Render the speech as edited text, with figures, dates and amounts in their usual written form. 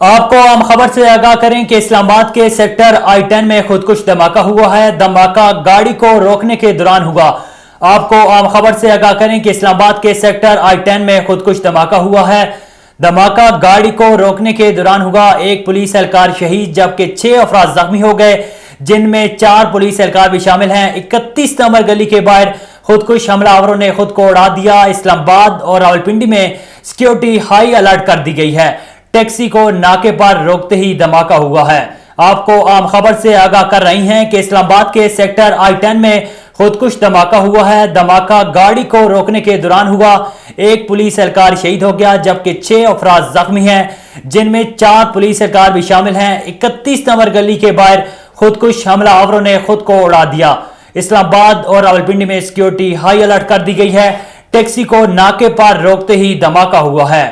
آپ کو عام خبر سے آگاہ کریں کہ اسلام آباد کے سیکٹر I-10 میں خودکش دھماکہ ہوا ہے۔ دھماکہ گاڑی کو روکنے کے دوران ہوا۔ آپ کو عام خبر سے آگاہ کریں کہ اسلام آباد کے سیکٹر I-10 میں خودکش دھماکہ ہوا ہے۔ دھماکہ گاڑی کو روکنے کے دوران ہوا۔ ایک پولیس اہلکار شہید جبکہ 6 افراد زخمی ہو گئے، جن میں 4 پولیس اہلکار بھی شامل ہیں۔ 31 نمبر گلی کے باہر خودکش حملہ آوروں نے خود کو اڑا دیا۔ اسلام آباد اور راولپنڈی میں سیکیورٹی ہائی الرٹ کر دی گئی ہے۔ ٹیکسی کو ناکے پر روکتے ہی دھماکہ ہوا ہے۔ آپ کو عام خبر سے آگاہ کر رہی ہیں کہ اسلام آباد کے سیکٹر I-10 میں خودکش دھماکہ ہوا ہے۔ دھماکہ گاڑی کو روکنے کے دوران ہوا۔ ایک پولیس اہلکار شہید ہو گیا جبکہ 6 افراد زخمی ہیں، جن میں 4 پولیس اہلکار بھی شامل ہیں۔ 31 نمبر گلی کے باہر خودکش حملہ آوروں نے خود کو اڑا دیا۔ اسلام آباد اور راولپنڈی میں سیکیورٹی ہائی الرٹ کر دی گئی ہے۔ ٹیکسی کو ناکے پر روکتے ہی دھماکہ ہوا ہے۔